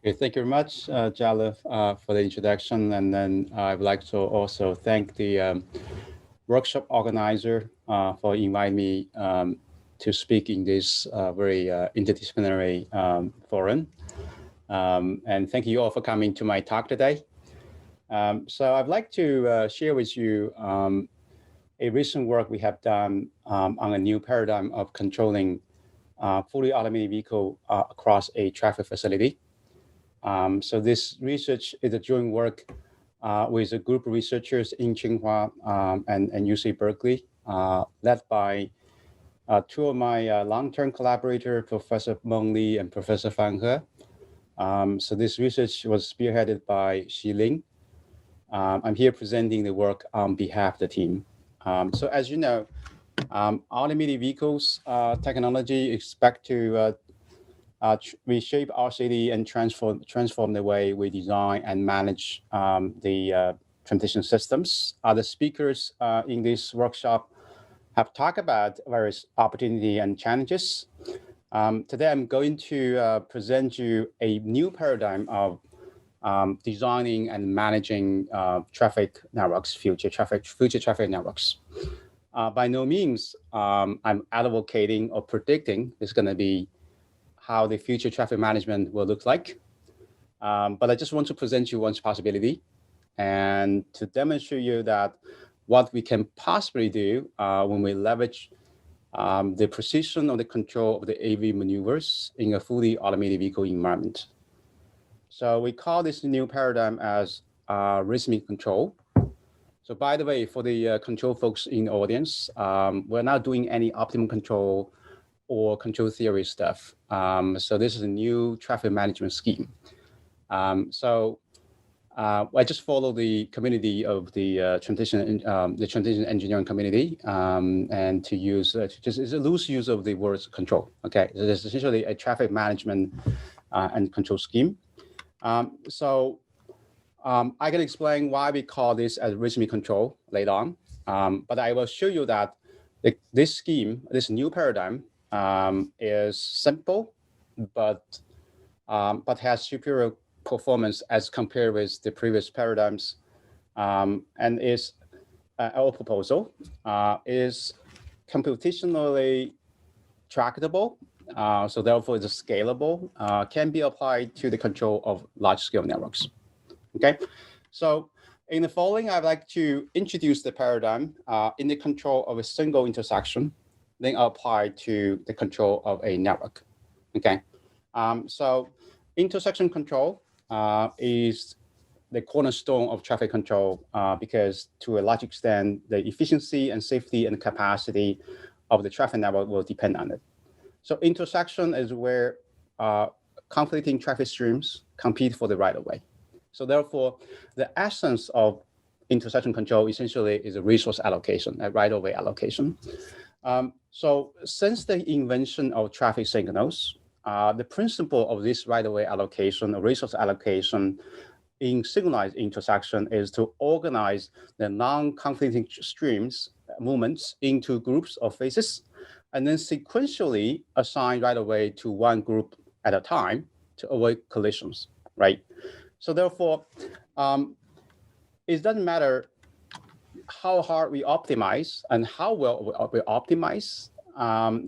Okay, thank you very much, Jalif, for the introduction. And then I would like to also thank the workshop organizer for inviting me to speak in this very interdisciplinary forum. And thank you all for coming to my talk today. So I'd like to share with you a recent work we have done on a new paradigm of controlling fully automated vehicle across a traffic facility. So this research is a joint work with a group of researchers in Tsinghua and UC Berkeley, led by two of my long-term collaborators, Professor Meng Li and Professor Fan He. So this research was spearheaded by Xi Ling. I'm here presenting the work on behalf of the team. So as you know, automated vehicles technology expect to reshape our city and transform the way we design and manage the transportation systems. Other speakers in this workshop have talked about various opportunities and challenges. Today, I'm going to present you a new paradigm of designing and managing traffic networks, future traffic networks. By no means I'm advocating or predicting it's going to be how the future traffic management will look like. But I just want to present you one possibility and to demonstrate you that what we can possibly do when we leverage the precision of the control of the AV maneuvers in a fully automated vehicle environment. So we call this new paradigm as rhythmic control. So by the way, for the control folks in the audience, we're not doing any optimum control or control theory stuff. So this is a new traffic management scheme. I just follow the community of the transition engineering community, and to use it's a loose use of the words control. Okay, so this is essentially a traffic management and control scheme. I can explain why we call this as rhythmic control later on, but I will show you that this scheme, this new paradigm, is simple, but has superior performance as compared with the previous paradigms, and is our proposal is computationally tractable. So therefore, it's scalable, can be applied to the control of large-scale networks. Okay, so in the following, I'd like to introduce the paradigm in the control of a single intersection, then apply to the control of a network. Okay, so intersection control is the cornerstone of traffic control because to a large extent, the efficiency and safety and capacity of the traffic network will depend on it. So intersection is where conflicting traffic streams compete for the right-of-way. So therefore, the essence of intersection control essentially is a resource allocation, a right-of-way allocation. So since the invention of traffic signals, the principle of this right-of-way allocation or resource allocation in synchronized intersection is to organize the non-conflicting streams movements into groups of phases, and then sequentially assign right-of-way to one group at a time to avoid collisions, right? So therefore, it doesn't matter how hard we optimize and how well we optimize.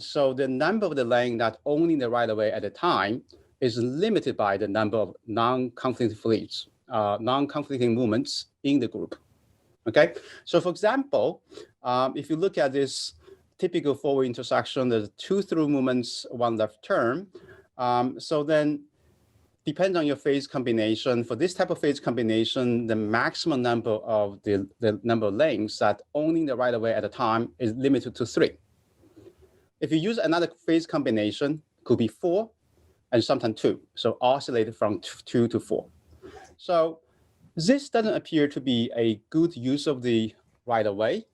So the number of the lane that owning the right-of-way at a time is limited by the number of non-conflicting fleets, non-conflicting movements in the group. Okay, so for example, if you look at this typical four-way intersection, there's two through movements, one left turn. So then, depends on your phase combination. For this type of phase combination, the maximum number of the number of lanes that owning the right-of-way at a time is limited to 3. If you use another phase combination, could be 4 and sometimes 2. So oscillated from 2 to 4. So this doesn't appear to be a good use of the right-of-way,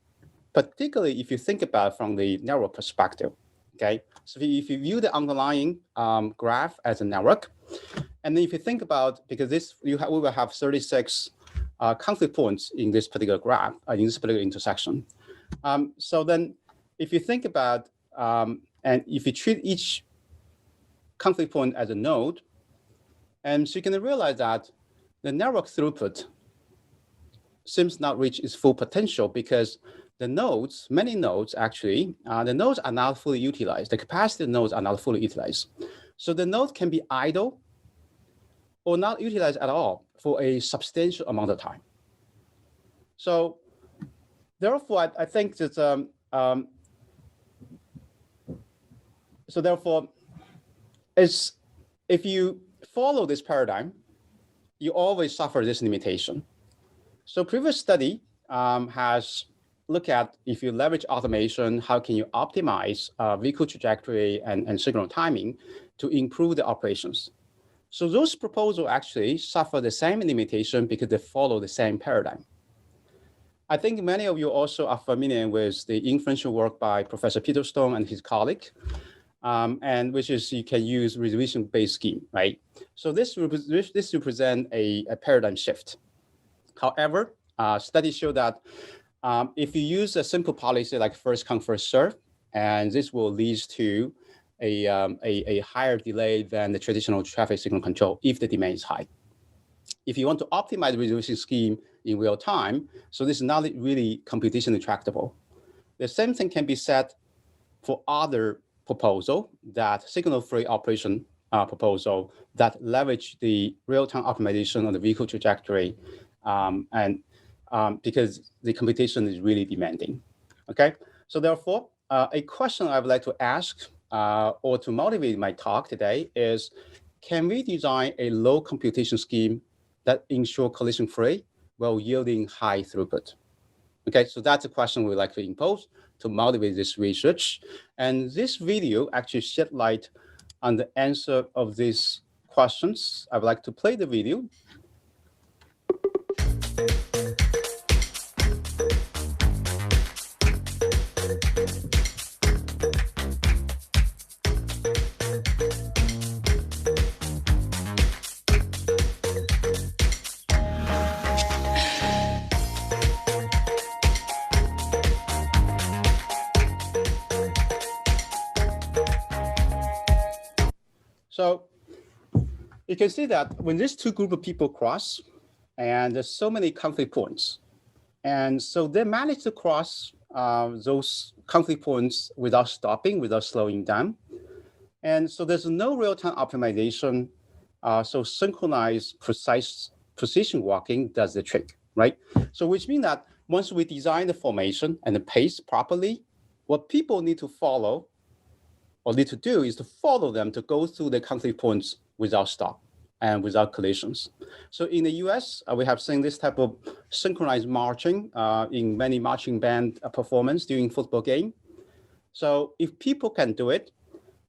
particularly if you think about it from the network perspective. Okay, so if you view the underlying graph as a network, and then if you think about, because this we will have 36 conflict points in this particular graph, in this particular intersection. So then if you think about, and if you treat each conflict point as a node, And so you can realize that the network throughput seems not reach its full potential because the nodes, many nodes actually, the nodes are not fully utilized. The capacitive nodes are not fully utilized. So the node can be idle or not utilized at all for a substantial amount of time. So therefore, I think that, so therefore, if you follow this paradigm, you always suffer this limitation. So previous study has looked at, if you leverage automation, how can you optimize vehicle trajectory and signal timing to improve the operations? So those proposals actually suffer the same limitation because they follow the same paradigm. I think many of you also are familiar with the influential work by Professor Peter Stone and his colleague, and which is you can use resolution-based scheme, right? So this represents a paradigm shift. However, studies show that if you use a simple policy like first come, first serve, and this will lead to a higher delay than the traditional traffic signal control if the demand is high. If you want to optimize the resolution scheme in real time, so this is not really computationally tractable. The same thing can be said for other proposal, that signal-free operation proposal that leverage the real-time optimization of the vehicle trajectory, because the computation is really demanding. Okay, so therefore, a question I would like to ask or to motivate my talk today is, can we design a low computation scheme that ensure collision-free while yielding high throughput? Okay, so that's a question we'd like to impose to motivate this research. And this video actually shed light on the answer of these questions. I would like to play the video. So you can see that when these two groups of people cross, and there's so many conflict points, and so they manage to cross those conflict points without stopping, without slowing down. And so there's no real-time optimization. So synchronized precision walking does the trick, right? So which means that once we design the formation and the pace properly, what people need to follow or need to do is to follow them to go through the conflict points without stop and without collisions. So in the US, we have seen this type of synchronized marching in many marching band performance during football game. So if people can do it,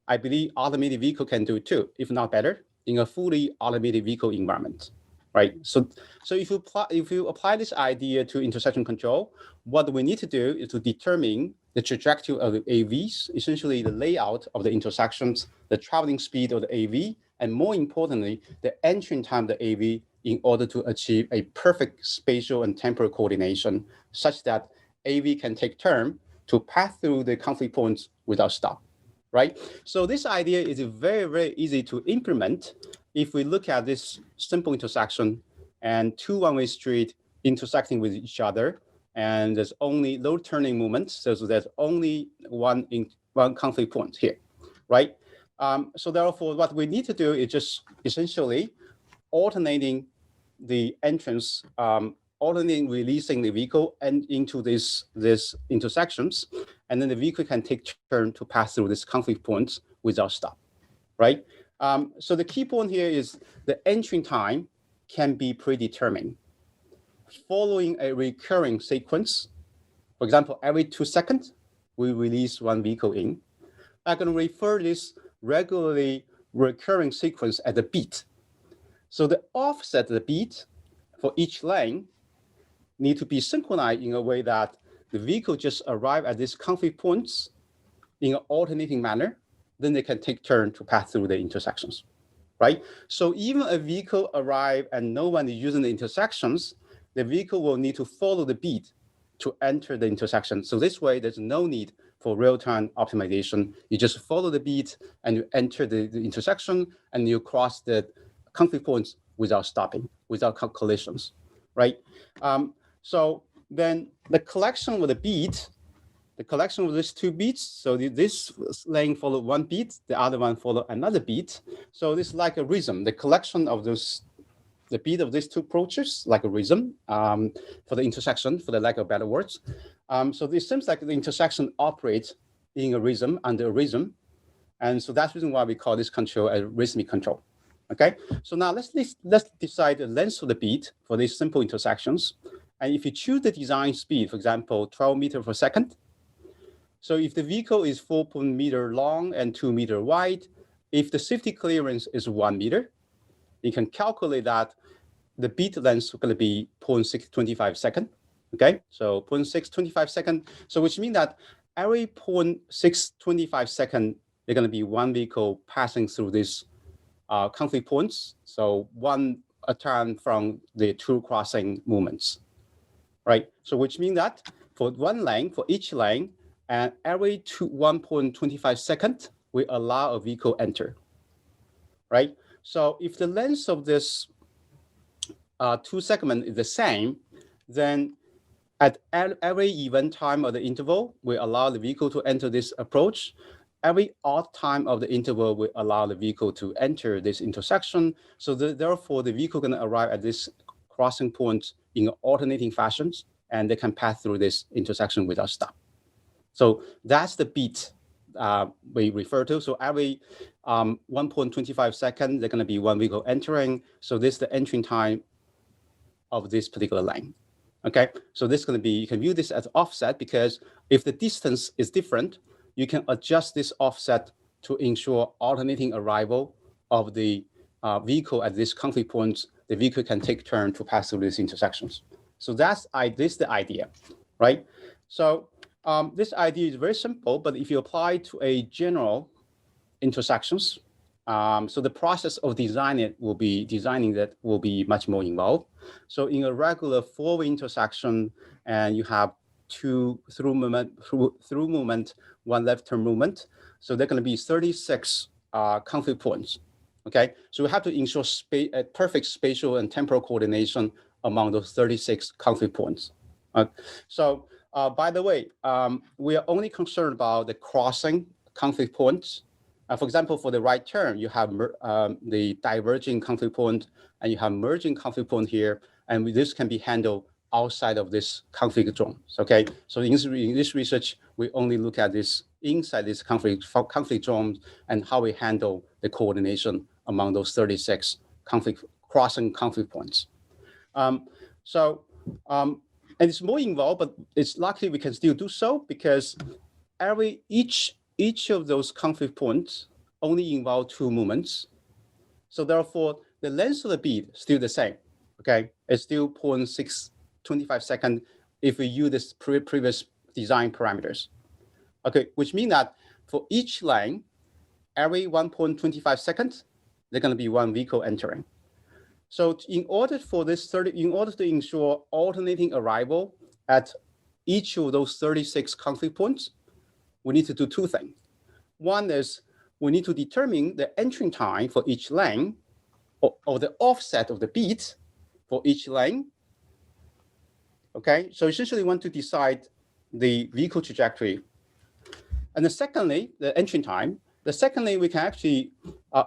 I believe automated vehicle can do it too, if not better, in a fully automated vehicle environment, right? So if you apply this idea to intersection control, what we need to do is to determine the trajectory of the AVs, essentially the layout of the intersections, the traveling speed of the AV, and more importantly, the entry time of the AV in order to achieve a perfect spatial and temporal coordination such that AV can take turn to pass through the conflict points without stop, right? So this idea is very, very easy to implement if we look at this simple intersection and two one-way street intersecting with each other, and there's only low turning movements, so there's only one conflict point here, right? So therefore, what we need to do is just essentially alternating the entrance, alternating releasing the vehicle and into these intersections, and then the vehicle can take turn to pass through these conflict points without stop, right? So the key point here is the entry time can be predetermined following a recurring sequence. For example, every 2 seconds, we release one vehicle in. I can refer this regularly recurring sequence as a beat. So the offset of the beat for each lane need to be synchronized in a way that the vehicle just arrive at these conflict points in an alternating manner, then they can take turn to pass through the intersections, right? So even a vehicle arrive and no one is using the intersections, the vehicle will need to follow the beat to enter the intersection. So this way, there's no need for real-time optimization. You just follow the beat and you enter the intersection and you cross the conflict points without stopping, without collisions, right? So then the collection of the beat, the collection of these two beats, so this lane follow one beat, the other one follow another beat. So this is like a rhythm, the collection of those, the beat of these two approaches, like a rhythm for the intersection, for the lack of better words. So this seems like the intersection operates in a rhythm, under a rhythm. And so that's the reason why we call this control a rhythmic control. Okay, so now let's decide the length of the beat for these simple intersections. And if you choose the design speed, for example, 12 meters per second. So if the vehicle is 4 meter long and 2 meter wide, if the safety clearance is 1 meter, you can calculate that the beat length is going to be 0.625 second. Okay, so 0.625 second. So which means that every 0.625 second, there's going to be one vehicle passing through this conflict points. So one turn from the two crossing movements, right? So which means that for one lane, for each lane, and every 1.25 seconds, we allow a vehicle enter, right? So if the length of this two segment is the same, then at every even time of the interval, we allow the vehicle to enter this approach. Every odd time of the interval, we allow the vehicle to enter this intersection. So therefore, the vehicle can arrive at this crossing point in alternating fashions, and they can pass through this intersection without stop. So that's the beat we refer to. So every 1.25 seconds, there's going to be one vehicle entering. So this is the entering time of this particular lane. Okay, so this is going to be, you can view this as offset, because if the distance is different, you can adjust this offset to ensure alternating arrival of the vehicle at this conflict points. The vehicle can take turn to pass through these intersections. So this is the idea, right? So this idea is very simple, but if you apply to a general intersections, so the process of designing that will be much more involved. So in a regular four-way intersection, and you have two through movement, one left turn movement. So there are going to be 36 conflict points. Okay, so we have to ensure a perfect spatial and temporal coordination among those 36 conflict points. So by the way, we are only concerned about the crossing conflict points. For example, for the right turn, you have the diverging conflict point, and you have merging conflict point here, and this can be handled outside of this conflict zones. Okay, so in this research, we only look at this inside this conflict zones and how we handle the coordination among those 36 crossing conflict points. And it's more involved, but it's lucky we can still do so, because each of those conflict points only involve two movements. So therefore, the length of the beat is still the same. Okay, it's still 0.625 seconds if we use this previous design parameters. Okay, which means that for each line, every 1.25 seconds, there's going to be one vehicle entering. So in order to ensure alternating arrival at each of those 36 conflict points, we need to do two things. One is we need to determine the entering time for each lane, or the offset of the beat for each lane. Okay, so essentially we want to decide the vehicle trajectory. And secondly, the entering time. Secondly, we can actually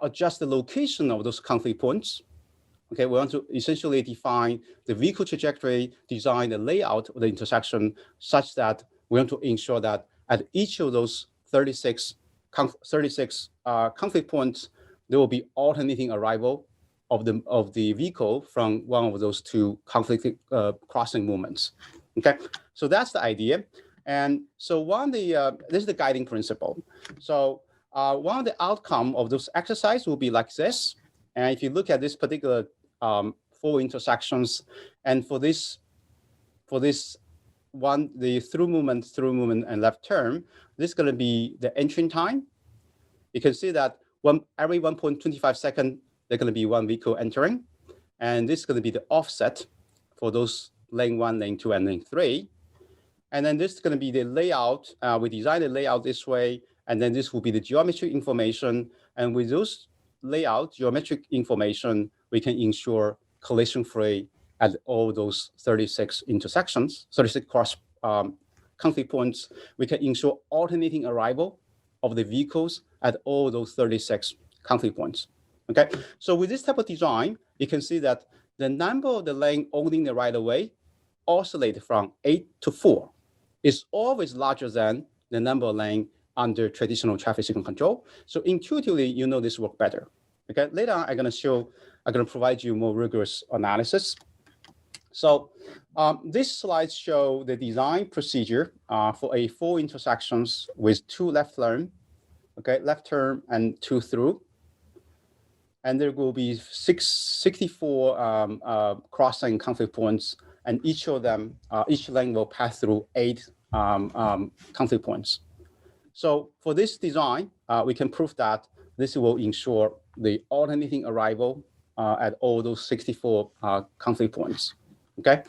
adjust the location of those conflict points. Okay, we want to essentially define the vehicle trajectory, design the layout of the intersection such that we want to ensure that at each of those 36 conflict points, there will be alternating arrival of the vehicle from one of those two conflict crossing movements. Okay, so that's the idea. And so this is the guiding principle. So one of the outcome of those exercise will be like this. And if you look at this particular four intersections, and for this one, the through movement, and left turn, this is going to be the entering time. You can see that every 1.25 seconds, there's going to be one vehicle entering. And this is going to be the offset for those lane 1, lane 2, and lane 3. And then this is going to be the layout. We design the layout this way. And then this will be the geometric information. And with those layout geometric information, we can ensure collision-free at all those 36 intersections, 36 cross conflict points. We can ensure alternating arrival of the vehicles at all those 36 conflict points. Okay, so with this type of design, you can see that the number of the lane owning the right-of-way oscillate from 8 to 4. It's always larger than the number of lane under traditional traffic signal control. So intuitively, you know this work better. Okay, later on, I'm going to provide you more rigorous analysis. So these slides show the design procedure for a 4 intersections with 2 left turn, okay, left turn and 2 through. And there will be 64 crossing conflict points, and each of them, each lane will pass through 8 conflict points. So for this design, we can prove that this will ensure the alternating arrival at all those 64 conflict points. Okay,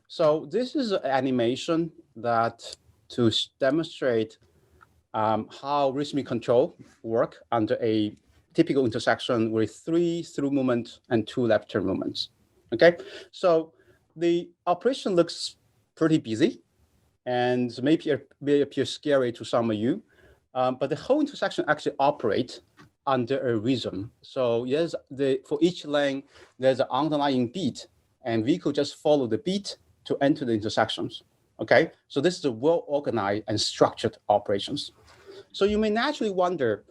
so this is an animation that to demonstrate how rhythmic control work under a typical intersection with 3 through movements and 2 left turn movements. Okay, so the operation looks pretty busy and maybe it may appear scary to some of you, but the whole intersection actually operates under a rhythm. So yes, for each lane, there's an underlying beat, and vehicle just follow the beat to enter the intersections. Okay, so this is a well-organized and structured operations. So you may naturally wonder,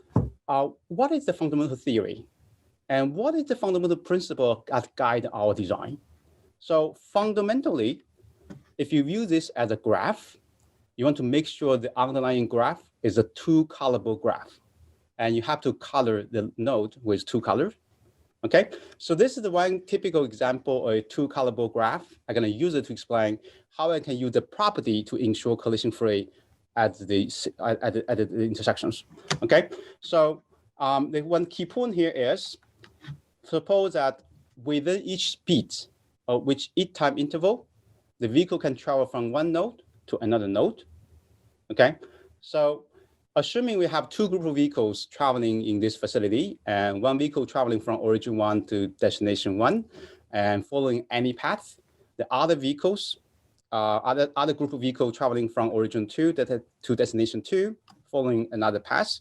what is the fundamental theory? And what is the fundamental principle that guide our design? So fundamentally, if you view this as a graph, you want to make sure the underlying graph is a 2-colorable graph. And you have to color the node with 2 colors. Okay, so this is the one typical example of a 2-colorable graph. I'm going to use it to explain how I can use the property to ensure collision-free at the intersections. Okay, so the one key point here is, suppose that within each beat of which each time interval, the vehicle can travel from one node to another node. Okay, so assuming we have 2 groups of vehicles traveling in this facility, and 1 vehicle traveling from origin 1 to destination 1, and following any path, the other vehicles, other group of vehicles traveling from origin 2 to destination 2, following another path.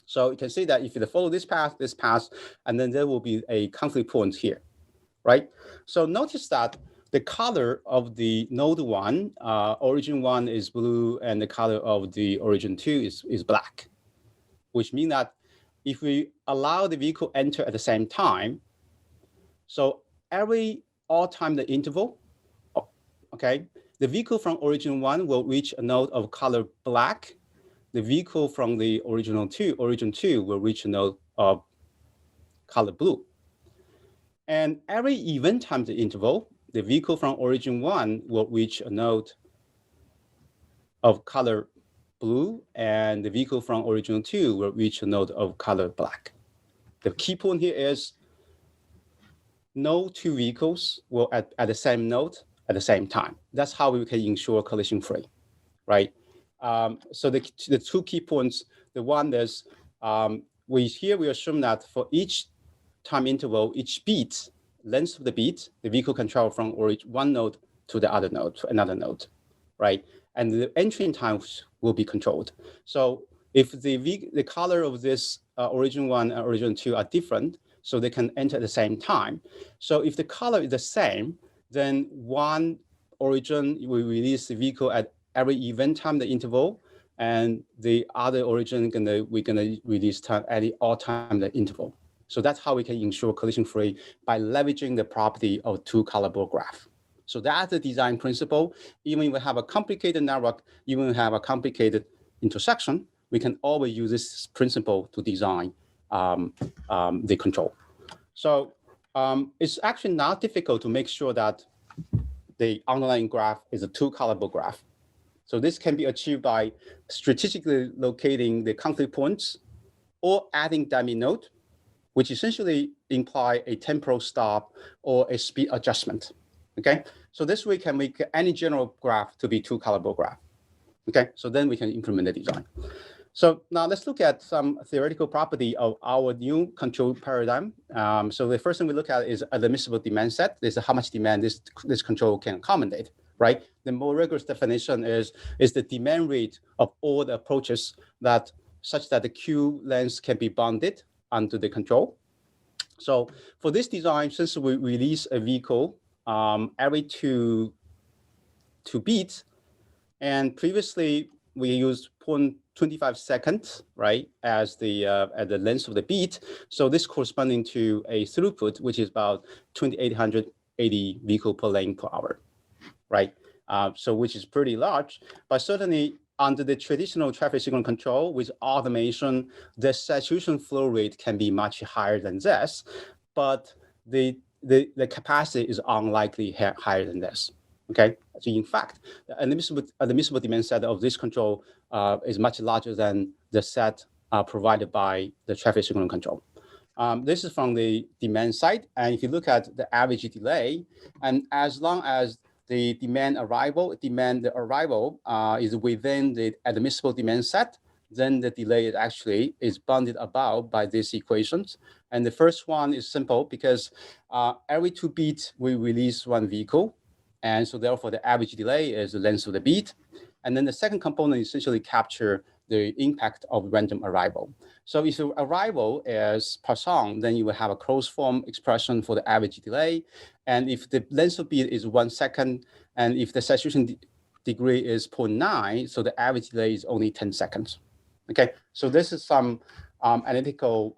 So you can see that if you follow this path, and then there will be a conflict point here, right? So notice that the color of the node 1, origin 1 is blue, and the color of the origin 2 is black, which means that if we allow the vehicle enter at the same time, so all time the interval, okay, the vehicle from origin 1 will reach a node of color black. The vehicle from the origin 2 will reach a node of color blue. And every event time the interval, the vehicle from origin 1 will reach a node of color blue, and the vehicle from origin 2 will reach a node of color black. The key point here is no 2 vehicles will at the same node at the same time. That's how we can ensure collision free, right? So the 2 key points, the one is we assume that for each time interval, each beat, length of the beat, the vehicle can travel from one node to the other node, to another node, right? And the entry times will be controlled. So if the color of this origin 1 and origin 2 are different, so they can enter at the same time. So if the color is the same, then one origin will release the vehicle at every event time the interval, and the other origin we're gonna release time at all time the interval. So that's how we can ensure collision free by leveraging the property of 2-colorable graph. So that's the design principle. Even if we have a complicated network, even if we have a complicated intersection, we can always use this principle to design the control. So it's actually not difficult to make sure that the underlying graph is a 2-colorable graph. So this can be achieved by strategically locating the conflict points or adding dummy node, which essentially imply a temporal stop or a speed adjustment. Okay, so this way can make any general graph to be 2-colorable graph. Okay, so then we can implement the design. So now let's look at some theoretical property of our new control paradigm. So the first thing we look at is admissible demand set. This is how much demand this control can accommodate, right? The more rigorous definition is the demand rate of all the approaches that such that the Q length can be bounded onto the control. So for this design, since we release a vehicle every two beats, and previously we used 0.25 seconds, right, as the length of the beat. So this corresponding to a throughput, which is about 2,880 vehicle per lane per hour, right? So which is pretty large, but certainly under the traditional traffic signal control with automation, the saturation flow rate can be much higher than this, but the capacity is unlikely higher than this. Okay, so in fact, the admissible demand set of this control is much larger than the set provided by the traffic signal control. This is from the demand side, and if you look at the average delay, and as long as the demand arrival is within the admissible demand set, then the delay is bounded about by these equations. And the first one is simple because every 2 beats we release one vehicle. And so therefore the average delay is the length of the beat. And then the second component essentially capture the impact of random arrival. So if your arrival is Poisson, then you will have a closed form expression for the average delay. And if the length of beat is 1 second, and if the saturation degree is 0.9, so the average delay is only 10 seconds. Okay, so this is some analytical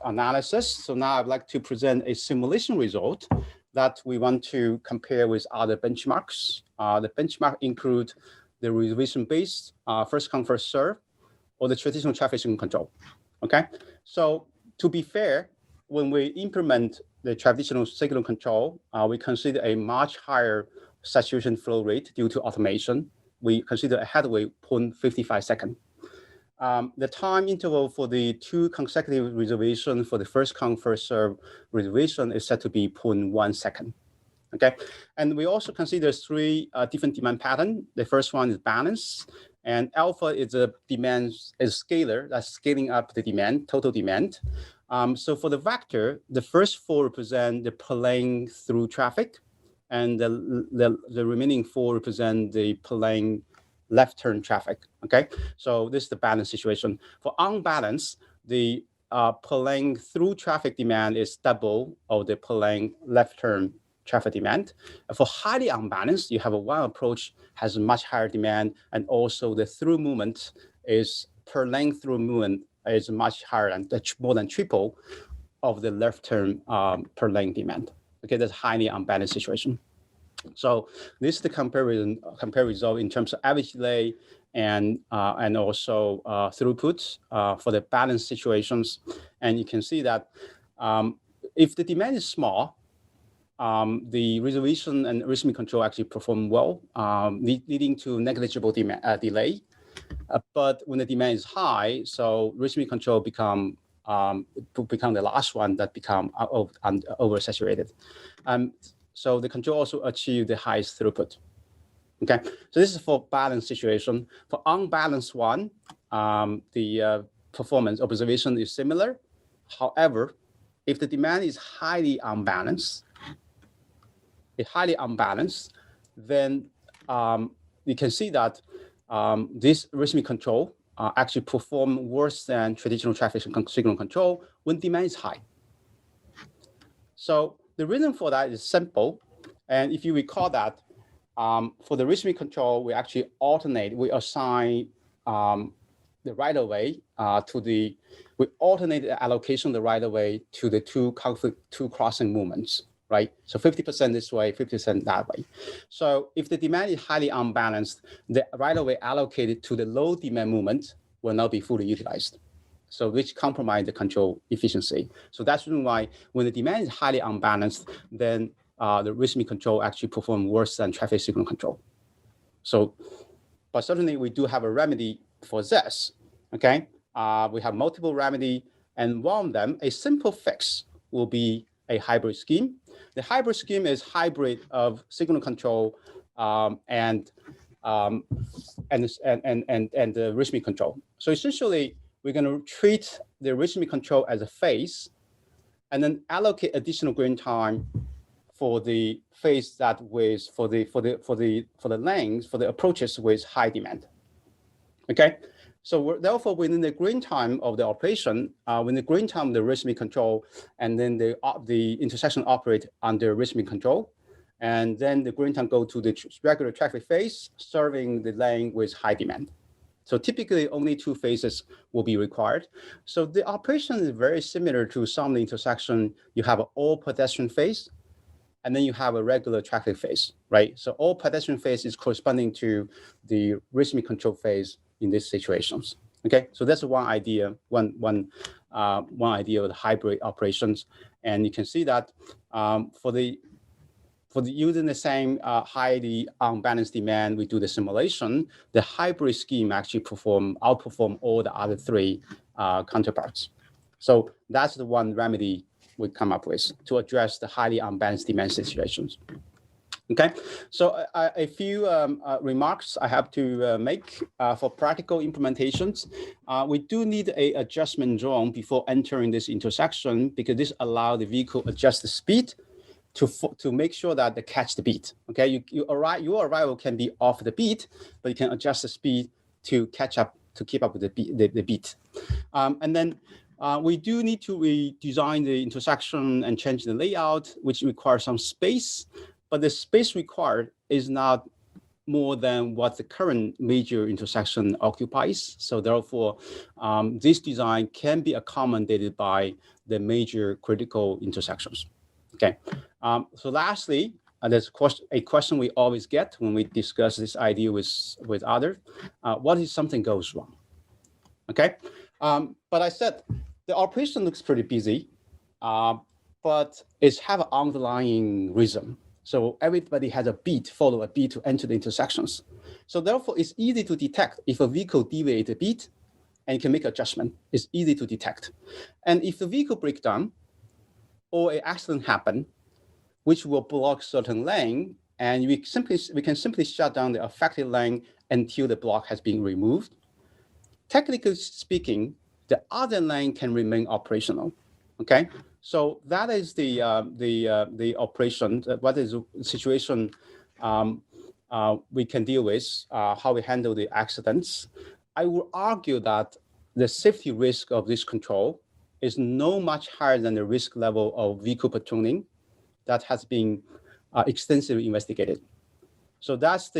analysis. So now I'd like to present a simulation result that we want to compare with other benchmarks. The benchmark include the reservation-based first come, first serve, or the traditional traffic signal control, okay? So to be fair, when we implement the traditional signal control, we consider a much higher saturation flow rate due to automation. We consider a headway 0.55 seconds. The time interval for the 2 consecutive reservations for the first come, first serve reservation is set to be 0.1 second. Okay, and we also consider 3 different demand patterns. The first one is balance, and alpha is a demand is scalar, that's scaling up the demand, total demand. So for the vector, the first 4 represent the per lane through traffic, and the remaining 4 represent the per lane left turn traffic. Okay, so this is the balance situation. For unbalanced, the per lane through traffic demand is double of the per lane left turn traffic demand. For highly unbalanced, you have one approach has much higher demand, and also the through movement is per lane through movement is much higher and more than triple of the left turn per lane demand. Okay, that's highly unbalanced situation. So this is the compare result in terms of average delay and also throughput for the balanced situations. And you can see that if the demand is small, the reservation and rhythmic control actually perform well, leading to negligible delay. But when the demand is high, so rhythmic control become the last one that become oversaturated. So the control also achieve the highest throughput. Okay, so this is for balanced situation. For unbalanced one, the performance observation is similar. However, if the demand is highly unbalanced, then you can see that this rhythmic control actually perform worse than traditional traffic signal control when demand is high. So the reason for that is simple. And if you recall that for the rhythmic control, we actually alternate, we assign the right-of-way we alternate the allocation of the right-of-way to the two crossing movements, right? So 50% this way, 50% that way. So if the demand is highly unbalanced, the right-of-way allocated to the low demand movement will not be fully utilized. So which compromise the control efficiency. So that's the reason why when the demand is highly unbalanced, then the rhythmic control actually perform worse than traffic signal control. So, but certainly we do have a remedy for this, okay? We have multiple remedy, and one of them, a simple fix, will be a hybrid scheme. The hybrid scheme is hybrid of signal control and and the rhythmic control. So essentially, we're going to treat the rhythmic control as a phase, and then allocate additional green time for the phase that with for the length for the approaches with high demand. Okay, so therefore within the green time of the operation, within the green time of the rhythmic control, and then the intersection operate under rhythmic control, and then the green time go to the regular traffic phase, serving the lane with high demand. So typically only two phases will be required. So the operation is very similar to some of the intersection. You have an all pedestrian phase, and then you have a regular traffic phase, right? So all pedestrian phase is corresponding to the rhythmic control phase in these situations. Okay, so that's one idea, one idea of the hybrid operations, and you can see that for the using the same highly unbalanced demand, we do the simulation. The hybrid scheme actually outperform all the other three counterparts. So that's the one remedy we come up with to address the highly unbalanced demand situations. Okay, so a few remarks I have to make for practical implementations. We do need an adjustment zone before entering this intersection, because this allows the vehicle adjust the speed to make sure that they catch the beat. Okay, your arrival can be off the beat, but you can adjust the speed to catch up, to keep up with the beat. And then we do need to redesign the intersection and change the layout, which requires some space, but the space required is not more than what the current major intersection occupies. So therefore, this design can be accommodated by the major critical intersections. Okay, so lastly, there's a question we always get when we discuss this idea with others. What if something goes wrong? Okay, but I said the operation looks pretty busy, but it's have an underlying rhythm. So everybody has a beat, follow a beat to enter the intersections. So therefore, it's easy to detect if a vehicle deviates a beat, and you can make adjustment. It's easy to detect. And if the vehicle breaks down, or an accident happen, which will block certain lane, and we can simply shut down the affected lane until the block has been removed. Technically speaking, the other lane can remain operational. Okay, so that is the operation. What is the situation we can deal with? How we handle the accidents. I will argue that the safety risk of this control is no much higher than the risk level of vehicle platooning that has been extensively investigated. So that's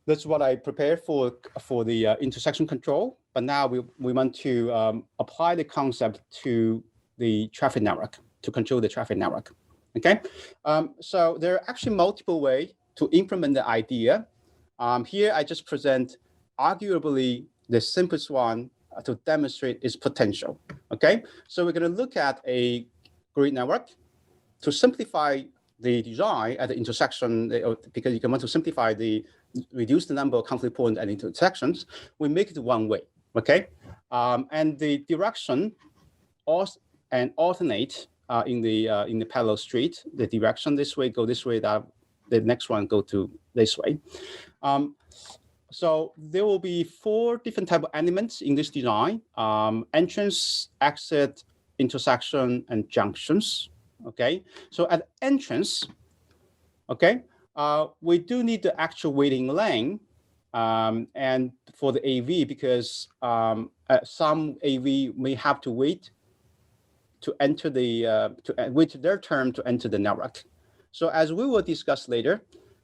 that's what I prepared for the intersection control. But now we want to apply the concept to the traffic network, to control the traffic network. Okay, so there are actually multiple ways to implement the idea. Here I just present arguably the simplest one to demonstrate its potential. Okay, so we're going to look at a grid network to simplify the design at the intersection, because you can want to simplify reduce the number of conflict points and intersections. We make it one way. Okay, and the direction and alternate in the parallel street. The direction this way go this way, that the next one go to this way. So there will be 4 different type of elements in this design: entrance, exit, intersection, and junctions. Okay, so at entrance, okay, we do need the actual waiting lane, and for the AV, because some AV may have to wait to enter wait their turn to enter the network. So as we will discuss later,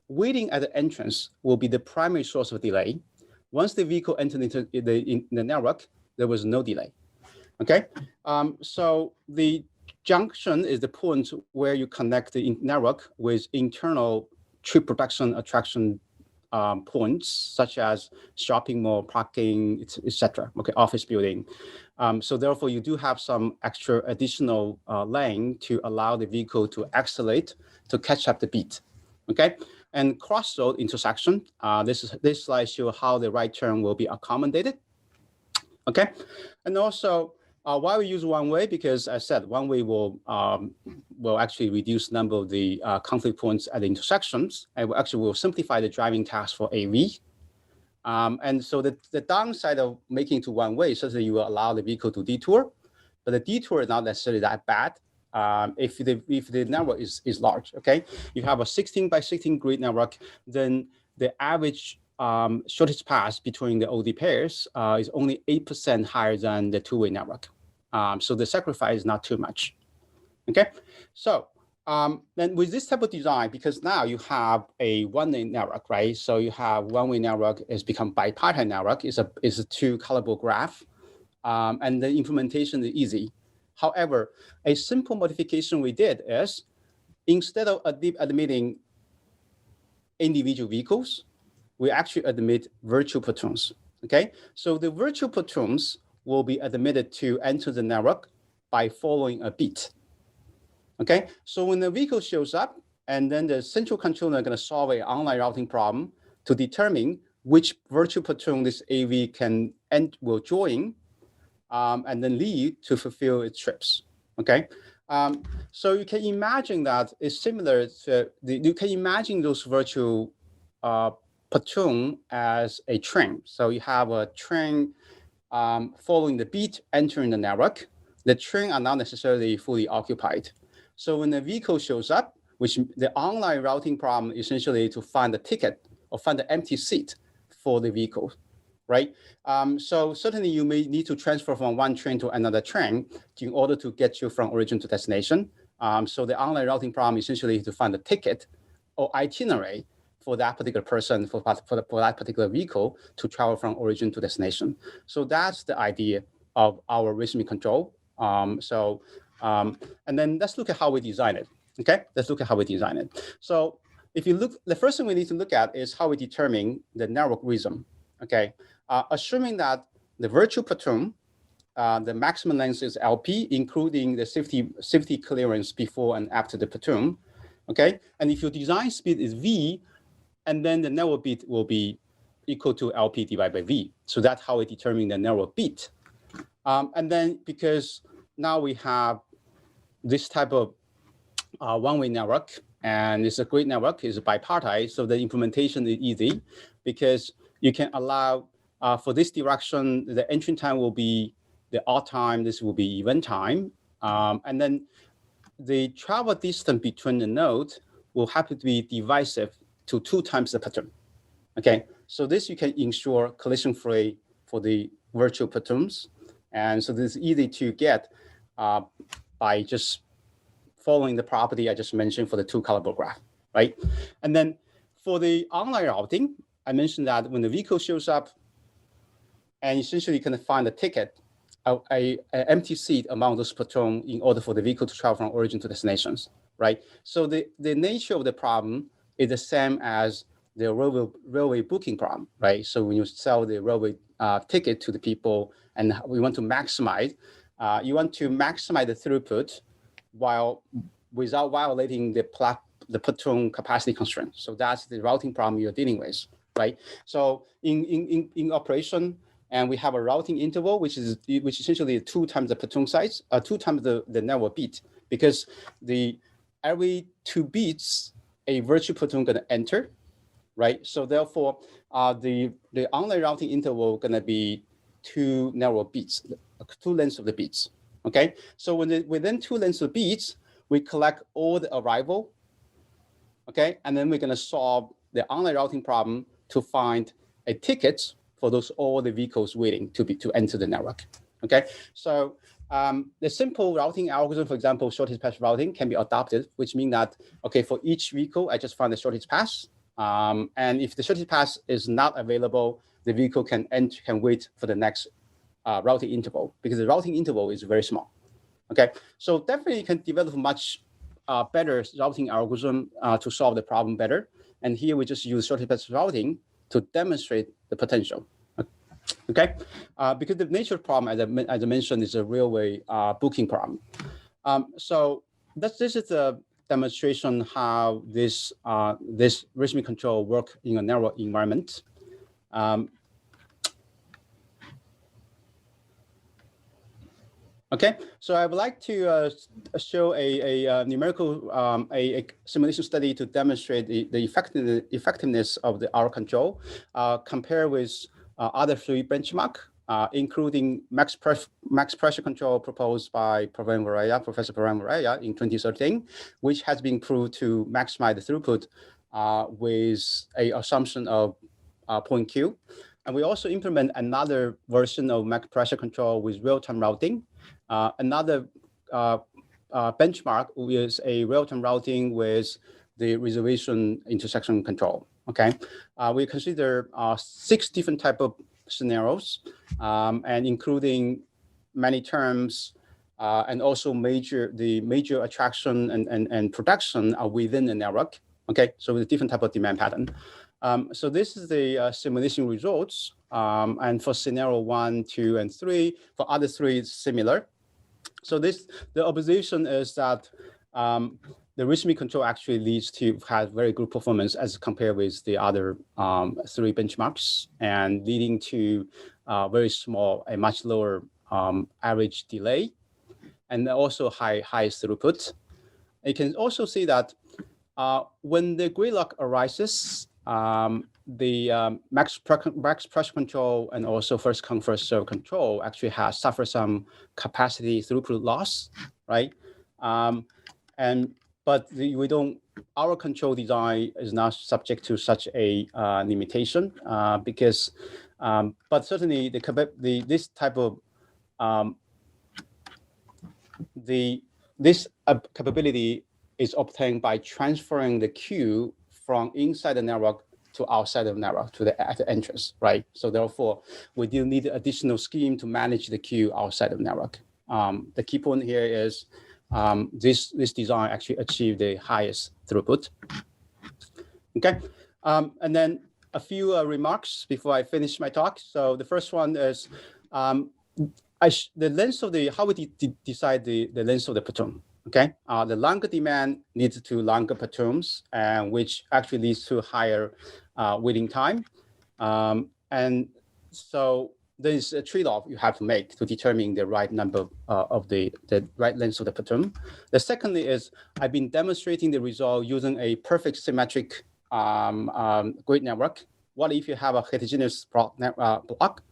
waiting at the entrance will be the primary source of delay. Once the vehicle entered into the network, there was no delay. Okay, so the junction is the point where you connect the network with internal trip production attraction points, such as shopping mall, parking, etc. Okay, office building. So therefore, you do have some extra additional lane to allow the vehicle to accelerate to catch up the beat. Okay, and crossroad intersection. This slide shows how the right turn will be accommodated. Okay, and also Why we use one-way? Because I said one-way will actually reduce number of the conflict points at the intersections, and will simplify the driving task for AV. And so the downside of making it to one-way is that you will allow the vehicle to detour, but the detour is not necessarily that bad if the network is large. Okay, you have a 16 by 16 grid network, then the average shortest path between the OD pairs is only 8% higher than the two-way network. So the sacrifice is not too much. Okay, so then with this type of design, because now you have a one-way network, right? So you have one-way network is become bipartite network. It's a two-colorable graph, and the implementation is easy. However, a simple modification we did is instead of admitting individual vehicles, we actually admit virtual platoons. Okay, so the virtual platoons will be admitted to enter the network by following a beat. Okay, so when the vehicle shows up, and then the central controller is going to solve an online routing problem to determine which virtual platoon this AV can and will join, and then leave to fulfill its trips. Okay, so you can imagine that it's similar to you can imagine those virtual platoon as a train. So you have a train following the beat, entering the network. The train are not necessarily fully occupied. So when the vehicle shows up, which the online routing problem essentially to find the ticket or find the empty seat for the vehicle, right? So certainly you may need to transfer from one train to another train in order to get you from origin to destination. So the online routing problem essentially is to find the ticket or itinerary for that particular person, for that particular vehicle to travel from origin to destination. So that's the idea of our rhythmic control. And then let's look at how we design it. Okay, let's look at how we design it. So if you look, the first thing we need to look at is how we determine the network rhythm. Okay, assuming that the virtual platoon, the maximum length is LP, including the safety clearance before and after the platoon. Okay, and if your design speed is V, and then the network beat will be equal to LP divided by V. So that's how we determine the network beat. And then because now we have this type of one-way network, and it's a great network, it's bipartite, so the implementation is easy because you can allow for this direction, the entry time will be the odd time, this will be even time. And then the travel distance between the nodes will have to be divisive to 2 times the pattern. Okay, so this you can ensure collision-free for the virtual platoons. And so this is easy to get by just following the property I just mentioned for the two-colorable graph, right? And then for the online routing, I mentioned that when the vehicle shows up, and essentially you can find a ticket, an empty seat among those platoon in order for the vehicle to travel from origin to destinations, right? So the nature of the problem is the same as the railway booking problem, right? So when you sell the railway ticket to the people, and we want to maximize, you want to maximize the throughput while without violating the platoon capacity constraint. So that's the routing problem you're dealing with, right? So in operation, and we have a routing interval, which essentially 2 times the platoon size, 2 times the network beat, because every 2 beats, a virtual platoon gonna enter, right? So therefore, the online routing interval gonna be 2 narrow beats, 2 lengths of the beats. Okay, so within 2 lengths of beats, we collect all the arrival. Okay, and then we're gonna solve the online routing problem to find a ticket for all the vehicles waiting to enter the network. Okay, so the simple routing algorithm, for example, shortest path routing, can be adopted, which means that okay, for each vehicle, I just find the shortest path, and if the shortest path is not available, the vehicle can wait for the next routing interval, because the routing interval is very small. Okay, so definitely you can develop much better routing algorithm to solve the problem better. And here we just use shortest path routing to demonstrate the potential. Okay, because the nature of problem, as I mentioned, is a railway booking problem. So this is a demonstration how this rhythmic control work in a narrow environment. Okay, so I would like to show a numerical a simulation study to demonstrate the effectiveness of our control compared with other three benchmark, including max pressure control proposed by Professor Varela in 2013, which has been proved to maximize the throughput with a assumption of point Q. And we also implement another version of max pressure control with real-time routing. Another benchmark is a real-time routing with the reservation intersection control. Okay, we consider 6 different type of scenarios, and including many terms, and also the major attraction and production are within the network. Okay, so with a different type of demand pattern. So this is the simulation results, and for scenario 1, 2, and 3. For other 3, it's similar. So the observation is that the rhythmic control actually leads to have very good performance as compared with the other 3 benchmarks, and leading to very small, a much lower average delay, and also high throughput. You can also see that when the gridlock arises, the max pressure control and also first come first serve control actually has suffered some capacity throughput loss, right? But our control design is not subject to such a limitation because, but certainly this type of this capability is obtained by transferring the queue from inside the network to outside of the network at the entrance, right? So therefore, we do need additional scheme to manage the queue outside of the network. The key point here is this design actually achieved the highest throughput. Okay, and then a few remarks before I finish my talk. So the first one is the length of how we decide the length of the platoon. Okay, the longer demand leads to longer platoons, and which actually leads to higher waiting time. And so there's a trade-off you have to make to determine the right number of the right length of the platoon. The secondly is I've been demonstrating the result using a perfect symmetric grid network. What if you have a heterogeneous block?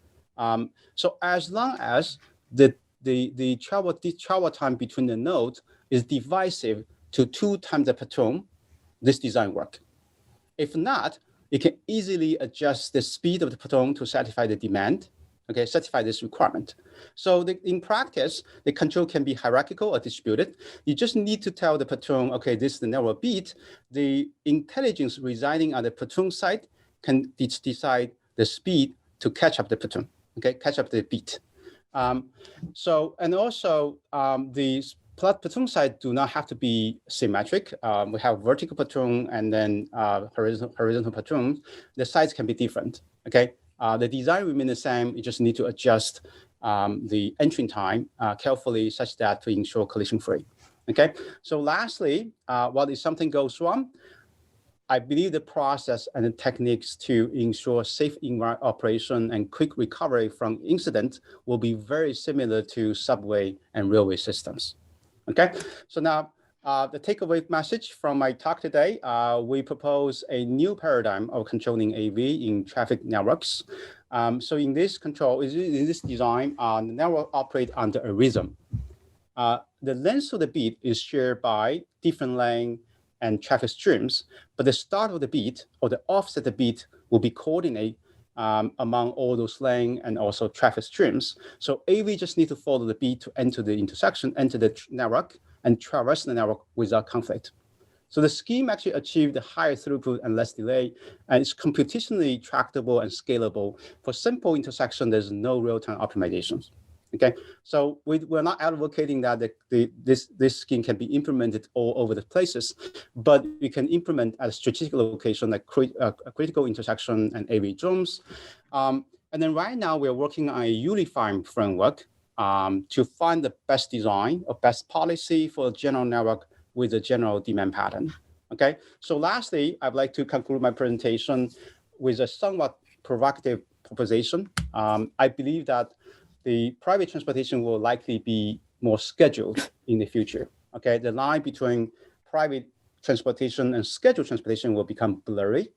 So as long as the travel time between the nodes is divisive to 2 times the platoon, this design works. If not, you can easily adjust the speed of the platoon to satisfy the demand, okay, satisfy this requirement. So in practice, the control can be hierarchical or distributed. You just need to tell the platoon, okay, this is the network beat. The intelligence residing on the platoon side can decide the speed to catch up the platoon, okay, catch up the beat. So, and also the platoon side do not have to be symmetric. We have vertical platoon and then horizontal platoon. The sides can be different, okay? The design remain the same. You just need to adjust the entry time carefully such that to ensure collision free, okay? So lastly, what if something goes wrong? I believe the process and the techniques to ensure safe operation and quick recovery from incident will be very similar to subway and railway systems. Okay, so now the takeaway message from my talk today, we propose a new paradigm of controlling AV in traffic networks. So in this design, the network operates under a rhythm. The length of the beat is shared by different lane and traffic streams, but the start of the beat or the offset of the beat will be coordinated among all those lane and also traffic streams. So AV just need to follow the beat to enter the intersection, enter the network, and traverse the network without conflict. So the scheme actually achieved the higher throughput and less delay, and it's computationally tractable and scalable. For simple intersection, there's no real-time optimizations. Okay, so we're not advocating that this scheme can be implemented all over the places, but we can implement at a strategic location like a critical intersection and AV zones. And then right now we're working on a unifying framework to find the best design or best policy for a general network with a general demand pattern. Okay, so lastly, I'd like to conclude my presentation with a somewhat provocative proposition. I believe that the private transportation will likely be more scheduled in the future. Okay, the line between private transportation and scheduled transportation will become blurry.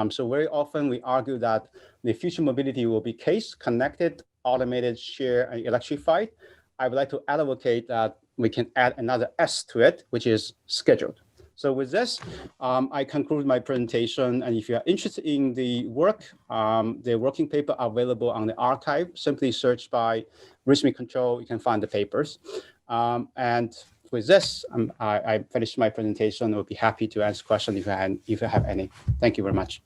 So very often we argue that the future mobility will be case connected, automated, shared, and electrified. I would like to advocate that we can add another S to it, which is scheduled. So with this, I conclude my presentation. And if you are interested in the work, the working paper available on the archive, simply search by Rhythmic control, you can find the papers. And with this, I finished my presentation. I will be happy to answer questions if you have any. Thank you very much.